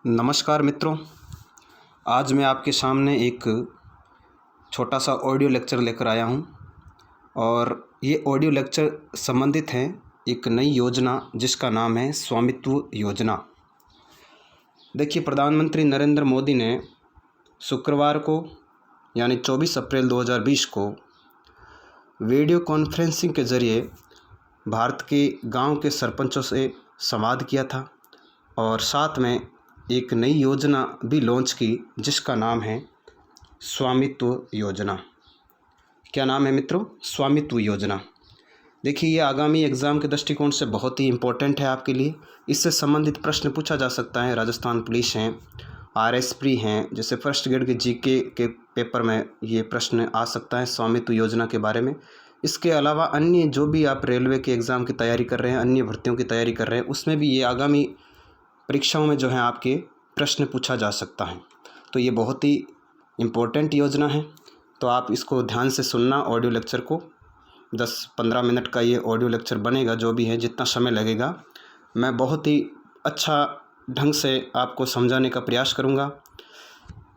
नमस्कार मित्रों, आज मैं आपके सामने एक छोटा सा ऑडियो लेक्चर लेकर आया हूं और ये ऑडियो लेक्चर संबंधित है एक नई योजना जिसका नाम है स्वामित्व योजना। देखिए, प्रधानमंत्री नरेंद्र मोदी ने शुक्रवार को यानी 24 अप्रैल 2020 को वीडियो कॉन्फ्रेंसिंग के ज़रिए भारत के गांव के सरपंचों से संवाद किया था और साथ में एक नई योजना भी लॉन्च की जिसका नाम है स्वामित्व योजना। क्या नाम है मित्रों? स्वामित्व योजना। देखिए, ये आगामी एग्ज़ाम के दृष्टिकोण से बहुत ही इम्पोर्टेंट है आपके लिए। इससे संबंधित प्रश्न पूछा जा सकता है। राजस्थान पुलिस हैं, RS प्री हैं, जैसे फर्स्ट ग्रेड के GK के पेपर में ये प्रश्न आ सकता है स्वामित्व योजना के बारे में। इसके अलावा अन्य जो भी आप रेलवे के एग्ज़ाम की तैयारी कर रहे हैं, अन्य भर्तियों की तैयारी कर रहे हैं, उसमें भी ये आगामी परीक्षाओं में जो है आपके प्रश्न पूछा जा सकता है। तो ये बहुत ही इम्पोर्टेंट योजना है, तो आप इसको ध्यान से सुनना। ऑडियो लेक्चर को 10-15 मिनट का ये ऑडियो लेक्चर बनेगा, जो भी है जितना समय लगेगा मैं बहुत ही अच्छा ढंग से आपको समझाने का प्रयास करूँगा।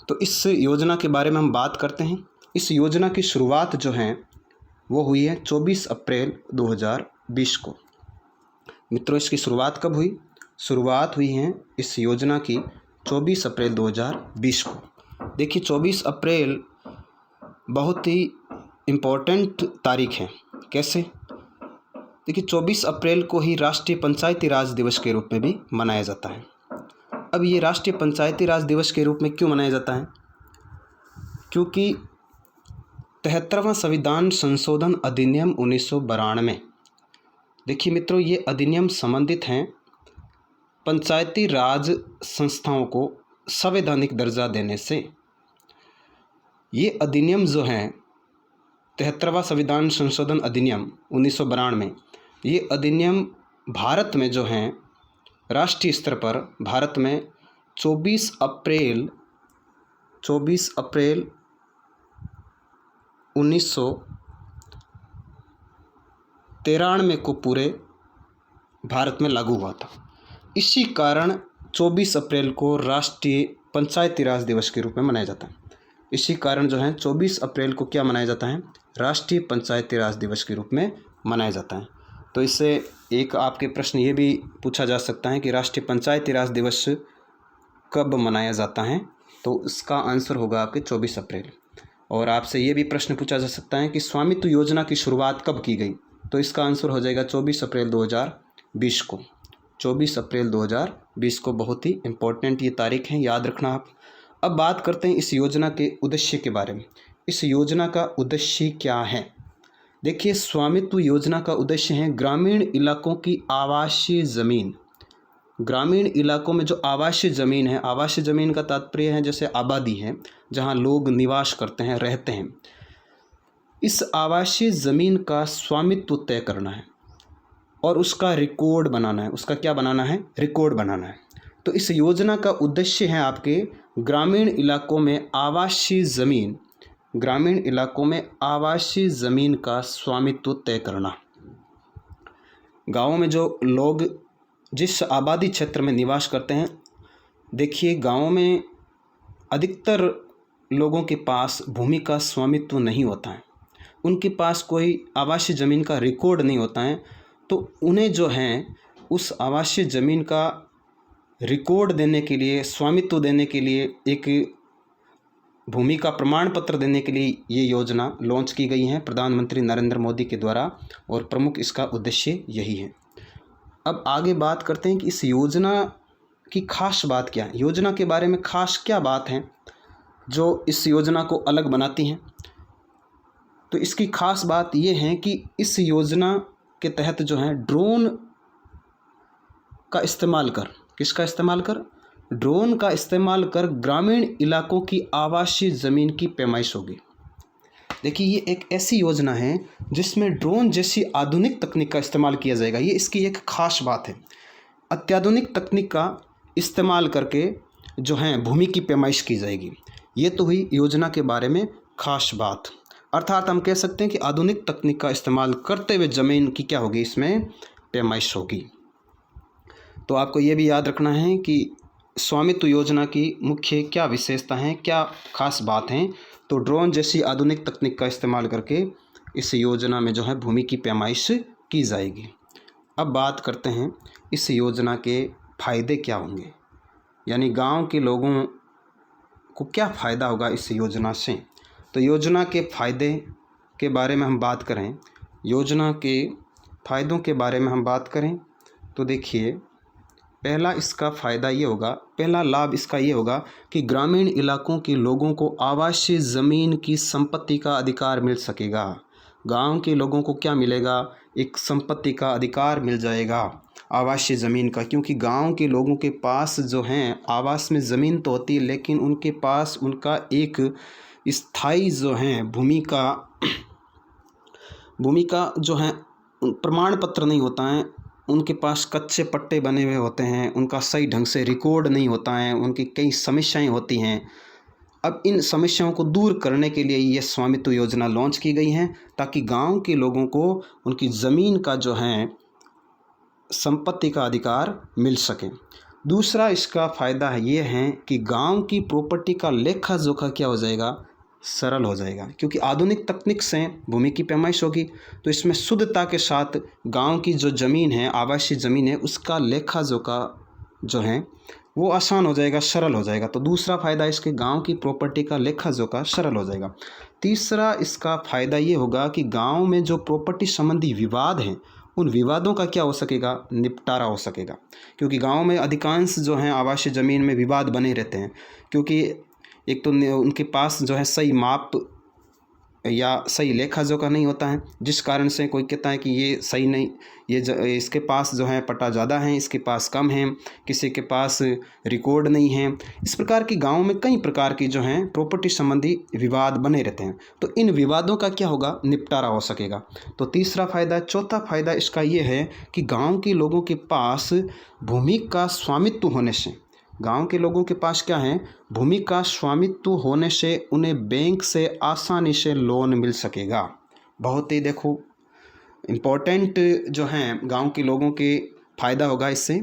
तो इस योजना के बारे में हम बात करते हैं। इस योजना की शुरुआत जो है वो हुई है 24 अप्रैल 2020 को। मित्रों, इसकी शुरुआत कब हुई? शुरुआत हुई है इस योजना की 24 अप्रैल 2020 को। देखिए, 24 अप्रैल बहुत ही इम्पोर्टेंट तारीख है। कैसे? देखिए, 24 अप्रैल को ही राष्ट्रीय पंचायती राज दिवस के रूप में भी मनाया जाता है। अब ये राष्ट्रीय पंचायती राज दिवस के रूप में क्यों मनाया जाता है? क्योंकि 73वां संविधान संशोधन अधिनियम 1992, देखिए मित्रों, ये अधिनियम संबंधित हैं पंचायती राज संस्थाओं को संवैधानिक दर्जा देने से। ये अधिनियम जो हैं 73वां संविधान संशोधन अधिनियम 1992 में, ये अधिनियम भारत में जो हैं राष्ट्रीय स्तर पर भारत में 24 अप्रैल 1993 को पूरे भारत में लागू हुआ था। इसी कारण 24 अप्रैल को राष्ट्रीय पंचायती राज दिवस के रूप में मनाया जाता है। इसी कारण जो है 24 अप्रैल को क्या मनाया जाता है? राष्ट्रीय पंचायती राज दिवस के रूप में मनाया जाता है। तो इससे एक आपके प्रश्न ये भी पूछा जा सकता है कि राष्ट्रीय पंचायती राज दिवस कब मनाया जाता है? तो इसका आंसर होगा आपके 24 अप्रैल। और आपसे ये भी प्रश्न पूछा जा सकता है कि स्वामित्व योजना की शुरुआत कब की गई? तो इसका आंसर हो जाएगा 24 अप्रैल 2020 को। 24 अप्रैल 2020 को बहुत ही इम्पोर्टेंट ये तारीख है, याद रखना आप। अब बात करते हैं इस योजना के उद्देश्य के बारे में। इस योजना का उद्देश्य क्या है? देखिए, स्वामित्व योजना का उद्देश्य है ग्रामीण इलाकों की आवासीय ज़मीन। ग्रामीण इलाकों में जो आवासीय ज़मीन है, आवासीय ज़मीन का तात्पर्य है जैसे आबादी है, जहाँ लोग निवास करते हैं, रहते हैं, इस आवासीय ज़मीन का स्वामित्व तय करना है और उसका रिकॉर्ड बनाना है। उसका क्या बनाना है? रिकॉर्ड बनाना है। तो इस योजना का उद्देश्य है आपके ग्रामीण इलाकों में आवासीय ज़मीन, ग्रामीण इलाकों में आवासीय ज़मीन का स्वामित्व तय करना। गाँवों में जो लोग जिस आबादी क्षेत्र में निवास करते हैं, देखिए गाँवों में अधिकतर लोगों के पास भूमि का स्वामित्व नहीं होता है, उनके पास कोई आवासीय ज़मीन का रिकॉर्ड नहीं होता है। तो उन्हें जो है उस आवासीय ज़मीन का रिकॉर्ड देने के लिए, स्वामित्व देने के लिए, एक भूमि का प्रमाण पत्र देने के लिए ये योजना लॉन्च की गई है प्रधानमंत्री नरेंद्र मोदी के द्वारा, और प्रमुख इसका उद्देश्य यही है। अब आगे बात करते हैं कि इस योजना की खास बात क्या है। योजना के बारे में खास क्या बात है जो इस योजना को अलग बनाती हैं? तो इसकी खास बात ये है कि इस योजना के तहत जो है ड्रोन का इस्तेमाल कर, किसका इस्तेमाल कर? ड्रोन का इस्तेमाल कर ग्रामीण इलाकों की आवासीय ज़मीन की पैमाइश होगी। देखिए, ये एक ऐसी योजना है जिसमें ड्रोन जैसी आधुनिक तकनीक का इस्तेमाल किया जाएगा। ये इसकी एक खास बात है। अत्याधुनिक तकनीक का इस्तेमाल करके जो है भूमि की पैमाइश की जाएगी। ये तो हुई योजना के बारे में खास बात। अर्थात हम कह सकते हैं कि आधुनिक तकनीक का इस्तेमाल करते हुए ज़मीन की क्या होगी? इसमें पैमाइश होगी। तो आपको ये भी याद रखना है कि स्वामित्व योजना की मुख्य क्या विशेषता हैं, क्या खास बात हैं? तो ड्रोन जैसी आधुनिक तकनीक का इस्तेमाल करके इस योजना में जो है भूमि की पैमाइश की जाएगी। अब बात करते हैं इस योजना के फ़ायदे क्या होंगे, यानी गांव के लोगों को क्या फ़ायदा होगा इस योजना से। तो योजना के फ़ायदे के बारे में हम बात करें, योजना के फ़ायदों के बारे में हम बात करें तो देखिए, पहला इसका फ़ायदा ये होगा, पहला लाभ इसका ये होगा कि ग्रामीण इलाकों के लोगों को आवासीय ज़मीन की संपत्ति का अधिकार मिल सकेगा। गांव के लोगों को क्या मिलेगा, एक संपत्ति का अधिकार मिल जाएगा आवासीय ज़मीन का, क्योंकि गांव के लोगों के पास जो हैं आवास में ज़मीन तो होती है, लेकिन उनके पास उनका एक स्थायी जो है भूमि का जो है प्रमाण पत्र नहीं होता है, उनके पास कच्चे पट्टे बने हुए होते हैं, उनका सही ढंग से रिकॉर्ड नहीं होता है, उनकी कई समस्याएं होती हैं। अब इन समस्याओं को दूर करने के लिए ये स्वामित्व योजना लॉन्च की गई है, ताकि गांव के लोगों को उनकी ज़मीन का जो है संपत्ति का अधिकार मिल सके। दूसरा इसका फ़ायदा ये है कि गांव की प्रॉपर्टी का लेखा जोखा क्या हो जाएगा, सरल हो जाएगा, क्योंकि आधुनिक तकनीक से भूमि की पैमाइश होगी, तो इसमें शुद्धता के साथ गांव की जो ज़मीन है, आवासीय ज़मीन है, उसका लेखा जोखा जो है वो आसान हो जाएगा, सरल हो जाएगा। तो दूसरा फ़ायदा इसके गांव की प्रॉपर्टी का लेखा जोखा सरल हो जाएगा। तीसरा इसका फ़ायदा ये होगा कि गांव में जो प्रॉपर्टी संबंधी विवाद हैं, उन विवादों का क्या हो सकेगा, निपटारा हो सकेगा, क्योंकि गांव में अधिकांश जो हैं आवासीय ज़मीन में विवाद बने रहते हैं, क्योंकि एक तो उनके पास जो है सही माप या सही लेखा जोखा नहीं होता है, जिस कारण से कोई कहता है कि ये सही नहीं, इसके पास जो है पट्टा ज़्यादा है, इसके पास कम है, किसी के पास रिकॉर्ड नहीं है। इस प्रकार की गांव में कई प्रकार की जो हैं प्रॉपर्टी संबंधी विवाद बने रहते हैं, तो इन विवादों का क्या होगा, निपटारा हो सकेगा। तो तीसरा फ़ायदा। चौथा फ़ायदा इसका ये है कि गाँव के लोगों के पास भूमि का स्वामित्व होने से, गांव के लोगों के पास क्या है, भूमि का स्वामित्व होने से उन्हें बैंक से आसानी से लोन मिल सकेगा। बहुत ही देखो इम्पोर्टेंट जो हैं गांव के लोगों के फ़ायदा होगा। इससे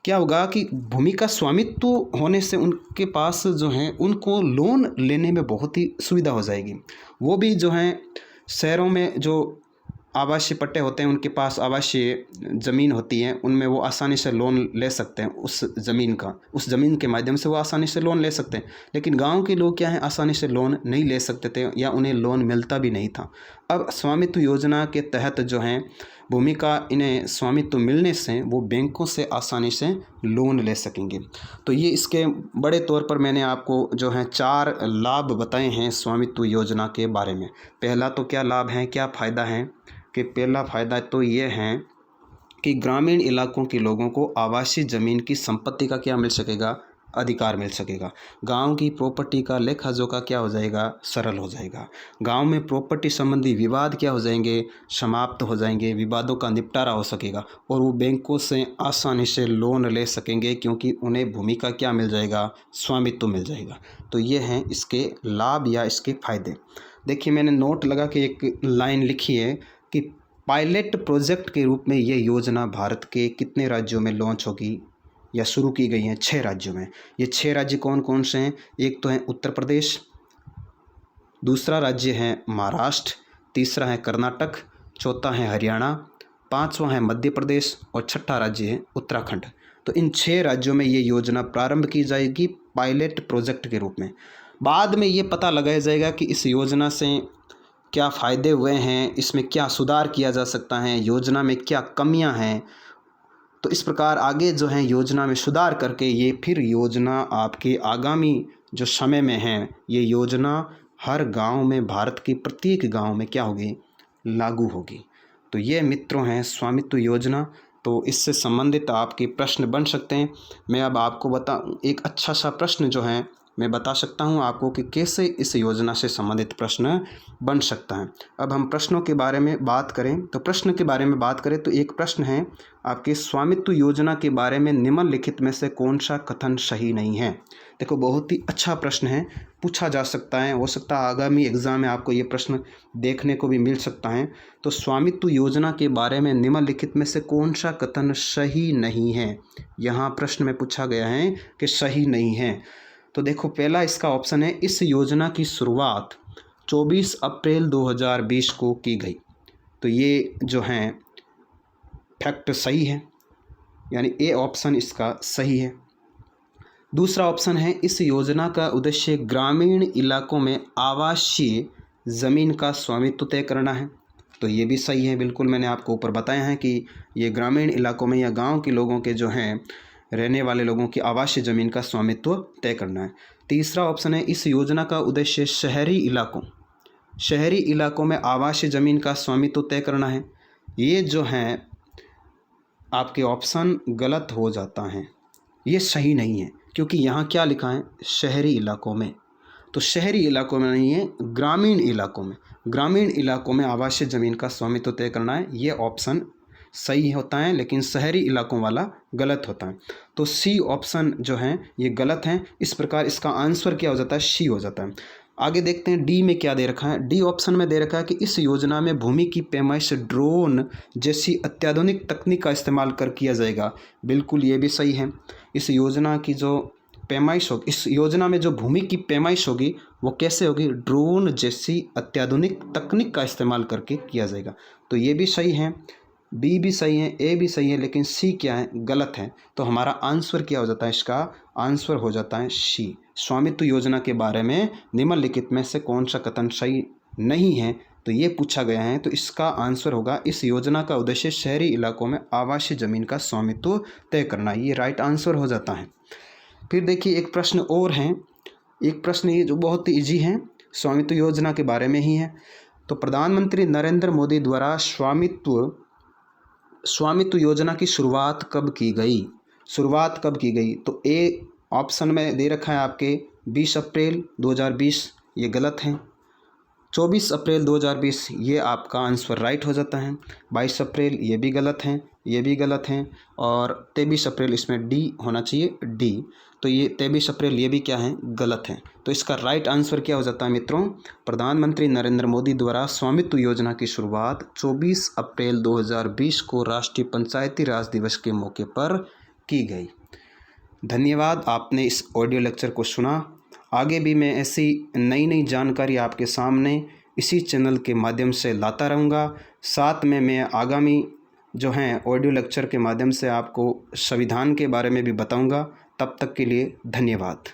क्या होगा कि भूमि का स्वामित्व होने से उनके पास जो है उनको लोन लेने में बहुत ही सुविधा हो जाएगी। वो भी जो हैं शहरों में जो आवासीय पट्टे होते हैं, उनके पास आवासीय ज़मीन होती है, उनमें वो आसानी से लोन ले सकते हैं, उस ज़मीन के माध्यम से वो आसानी से लोन ले सकते हैं। लेकिन गांव के लोग क्या हैं, आसानी से लोन नहीं ले सकते थे या उन्हें लोन मिलता भी नहीं था। अब स्वामित्व योजना के तहत जो हैं भूमि का इन्हें स्वामित्व मिलने से वो बैंकों से आसानी से लोन ले सकेंगे। तो ये इसके बड़े तौर पर मैंने आपको जो है 4 लाभ बताए हैं स्वामित्व योजना के बारे में। पहला तो क्या लाभ है, क्या फ़ायदा है कि पहला फ़ायदा तो ये है कि ग्रामीण इलाकों के लोगों को आवासीय ज़मीन की संपत्ति का क्या मिल सकेगा, अधिकार मिल सकेगा। गांव की प्रॉपर्टी का लेखा जोखा क्या हो जाएगा, सरल हो जाएगा। गांव में प्रॉपर्टी संबंधी विवाद क्या हो जाएंगे, समाप्त हो जाएंगे, विवादों का निपटारा हो सकेगा और वो बैंकों से आसानी से लोन ले सकेंगे, क्योंकि उन्हें भूमि का क्या मिल जाएगा, स्वामित्व मिल जाएगा। तो ये हैं इसके लाभ या इसके फ़ायदे। देखिए मैंने नोट लगा के एक लाइन लिखी है कि पायलट प्रोजेक्ट के रूप में ये योजना भारत के कितने राज्यों में लॉन्च होगी या शुरू की गई है, 6 राज्यों में। ये 6 राज्य कौन कौन से हैं, एक तो है उत्तर प्रदेश, दूसरा राज्य है महाराष्ट्र, तीसरा है कर्नाटक, चौथा है हरियाणा, पांचवा है मध्य प्रदेश और छठा राज्य है उत्तराखंड। तो इन 6 राज्यों में ये योजना प्रारंभ की जाएगी पायलट प्रोजेक्ट के रूप में। बाद में ये पता लगाया जाएगा कि इस योजना से क्या फ़ायदे हुए हैं, इसमें क्या सुधार किया जा सकता है, योजना में क्या कमियां हैं। तो इस प्रकार आगे जो है योजना में सुधार करके ये फिर योजना आपके आगामी जो समय में है, ये योजना हर गांव में, भारत के प्रत्येक गांव में क्या होगी, लागू होगी। तो ये मित्रों हैं स्वामित्व योजना। तो इससे संबंधित आपके प्रश्न बन सकते हैं। मैं अब आपको बताऊं, एक अच्छा सा प्रश्न जो है मैं बता सकता हूं आपको कि कैसे इस योजना से संबंधित प्रश्न बन सकता है। अब हम प्रश्नों के बारे में बात करें तो एक प्रश्न है आपके स्वामित्व योजना के बारे में निम्नलिखित में से कौन सा कथन सही नहीं है। देखो बहुत ही अच्छा प्रश्न है, पूछा जा सकता है, हो सकता है आगामी एग्जाम में आपको ये प्रश्न देखने को भी मिल सकता है। तो स्वामित्व योजना के बारे में निम्नलिखित में से कौन सा कथन सही नहीं है, यहाँ प्रश्न में पूछा गया है कि सही नहीं है। तो देखो पहला इसका ऑप्शन है, इस योजना की शुरुआत 24 अप्रैल 2020 को की गई। तो ये जो है फैक्ट सही है, यानी ए ऑप्शन इसका सही है। दूसरा ऑप्शन है, इस योजना का उद्देश्य ग्रामीण इलाकों में आवासीय ज़मीन का स्वामित्व तय करना है। तो ये भी सही है, बिल्कुल मैंने आपको ऊपर बताया है कि ये ग्रामीण इलाकों में या गांव के लोगों के जो हैं रहने वाले लोगों की आवासीय ज़मीन का स्वामित्व तय करना है। तीसरा ऑप्शन है, इस योजना का उद्देश्य शहरी इलाकों में आवासीय ज़मीन का स्वामित्व तय करना है। ये जो हैं आपके ऑप्शन गलत हो जाता है, ये सही नहीं है, क्योंकि यहाँ क्या लिखा है, शहरी इलाकों में। तो शहरी इलाकों में नहीं है, ग्रामीण इलाकों में आवासीय ज़मीन का स्वामित्व तय करना है, ये ऑप्शन सही होता है, लेकिन शहरी इलाकों वाला गलत होता है। तो सी ऑप्शन जो है ये गलत है। इस प्रकार इसका आंसर क्या हो जाता है, सी हो जाता है। आगे देखते हैं डी में क्या दे रखा है। डी ऑप्शन में दे रखा है कि इस योजना में भूमि की पैमाइश ड्रोन जैसी अत्याधुनिक तकनीक का इस्तेमाल कर किया जाएगा। बिल्कुल ये भी सही है। इस योजना की जो पैमाइश होगी, इस योजना में जो भूमि की पैमाइश होगी वो कैसे होगी, ड्रोन जैसी अत्याधुनिक तकनीक का इस्तेमाल करके किया जाएगा। तो ये भी सही है, बी भी सही है, ए भी सही है, लेकिन सी क्या है, गलत है। तो हमारा आंसर क्या हो जाता है, इसका आंसर हो जाता है सी। स्वामित्व योजना के बारे में निम्नलिखित में से कौन सा कथन सही नहीं है, तो ये पूछा गया है। तो इसका आंसर होगा, इस योजना का उद्देश्य शहरी इलाकों में आवासीय ज़मीन का स्वामित्व तय करना, ये राइट आंसर हो जाता है। फिर देखिए एक प्रश्न और है, एक प्रश्न ये जो बहुत ही ईजी है, स्वामित्व योजना के बारे में ही है। तो प्रधानमंत्री नरेंद्र मोदी द्वारा स्वामित्व योजना की शुरुआत कब की गई? तो ए ऑप्शन में दे रखा है आपके 20 अप्रैल 2020, ये गलत है। 24 अप्रैल 2020 ये आपका आंसर राइट हो जाता है। 22 अप्रैल ये भी गलत हैं, और 23 अप्रैल इसमें डी होना चाहिए, डी। तो ये 23 अप्रैल ये भी क्या है, गलत है। तो इसका राइट आंसर क्या हो जाता है मित्रों, प्रधानमंत्री नरेंद्र मोदी द्वारा स्वामित्व योजना की शुरुआत 24 अप्रैल 2020 को राष्ट्रीय पंचायती राज दिवस के मौके पर की गई। धन्यवाद, आपने इस ऑडियो लेक्चर को सुना। आगे भी मैं ऐसी नई जानकारी आपके सामने इसी चैनल के माध्यम से लाता रहूँगा। साथ में मैं आगामी जो हैं ऑडियो लेक्चर के माध्यम से आपको संविधान के बारे में भी बताऊँगा। तब तक के लिए धन्यवाद।